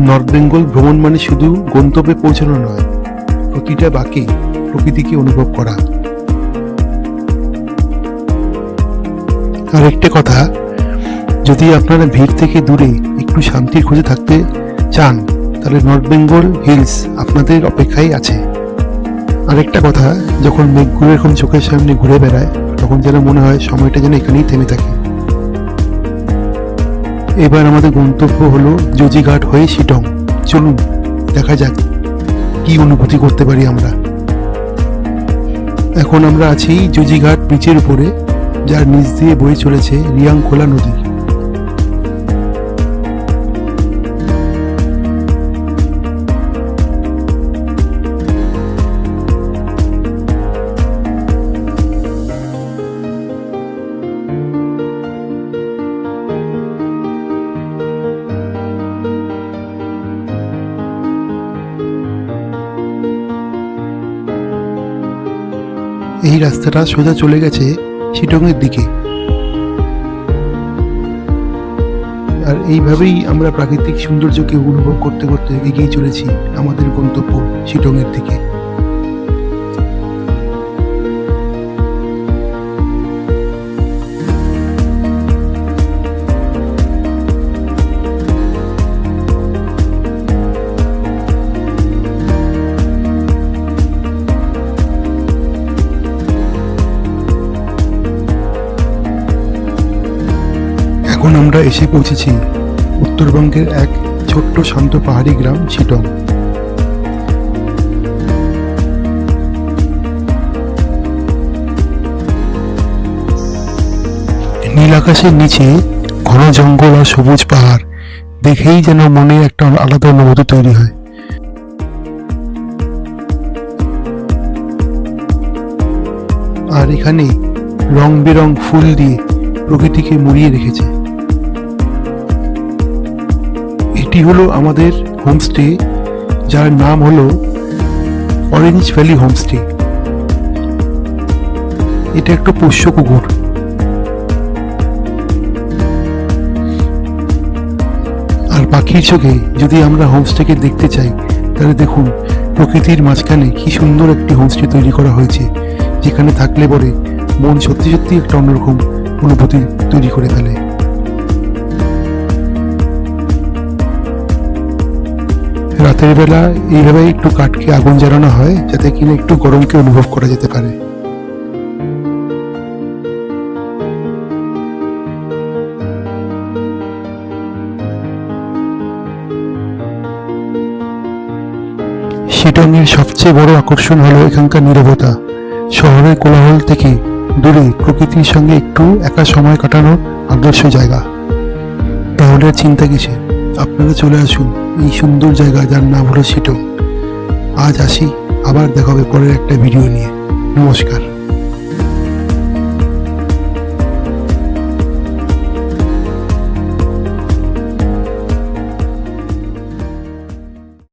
North Bengal ভ্রমণ মানে শুধু গন্তব্যে পৌঁছানো নয়, প্রতিটা বাঁকে প্রকৃতিকে অনুভব করা। আর একটা কথা, যদি আপনারা ভিড় থেকে দূরে একটু শান্তির খোঁজে থাকতে চান, তাহলে নর্থ বেঙ্গল হিলস আপনাদের অপেক্ষায় আছে। আরেকটা কথা, যখন মেঘগুলো এরকম চোখের সামনে ঘুরে বেড়ায়, তখন যেন মনে হয় সময়টা যেন এখানেই থেমে থাকে। এবার আমাদের গন্তব্য হলো জোজিঘাট হয়ে শিটং। চলুন দেখা যাক কি অনুভূতি করতে পারি আমরা। এখন আমরা আছি জোজিঘাট বিচের উপরে, যার নিচ দিয়ে বয়ে চলেছে রিয়াংখোলা নদী। এই রাস্তাটা সোজা চলে গেছে শিটংয়ের দিকে। আর এইভাবেই আমরা প্রাকৃতিক সৌন্দর্যকে অনুভব করতে করতে এগিয়ে চলেছি আমাদের গন্তব্য শিটংয়ের দিকে। এখন আমরা এসে পৌঁছেছি উত্তরবঙ্গের এক ছোট্ট শান্ত পাহাড়ি গ্রাম শিটং। নীল আকাশের নিচে ঘন জঙ্গল আর সবুজ পাহাড় দেখেই যেন মনে একটা আলাদা অনুভূতি তৈরি হয়। আর এখানে রং বেরং ফুল দিয়ে প্রকৃতিকে মুড়িয়ে রেখেছে। এটি হলো আমাদের হোমস্টে, যার নাম হলো অরেঞ্জ ভ্যালি হোমস্টে। এটা একটা পোষ্য কুকুর। আর পাখির চোখে যদি আমরা হোমস্টেকে দেখতে চাই, তাহলে দেখুন প্রকৃতির মাঝখানে কি সুন্দর একটি হোমস্টে তৈরি করা হয়েছে, যেখানে থাকলে পরে মন সত্যি সত্যি একটা অন্যরকম অনুভূতি তৈরি করে ফেলে। রাতের বেলা এইভাবে একটু কাঠকে আগুন জ্বালানো হয়, যাতে কিনা একটু গরমকে অনুভব করা যেতে পারে। শিটংয়ের সবচেয়ে বড় আকর্ষণ হলো এখানকার নীরবতা। শহরের কোলাহল থেকে দূরে প্রকৃতির সঙ্গে একটু একা সময় কাটানোর আদর্শ জায়গা। তাহলে চিন্তা কিসে, আপনারা চলে আসুন এই সুন্দর জায়গা, যার নাম হলো শিটং। আজ আসি, আবার দেখা হবে পরের একটা ভিডিও নিয়ে। নমস্কার।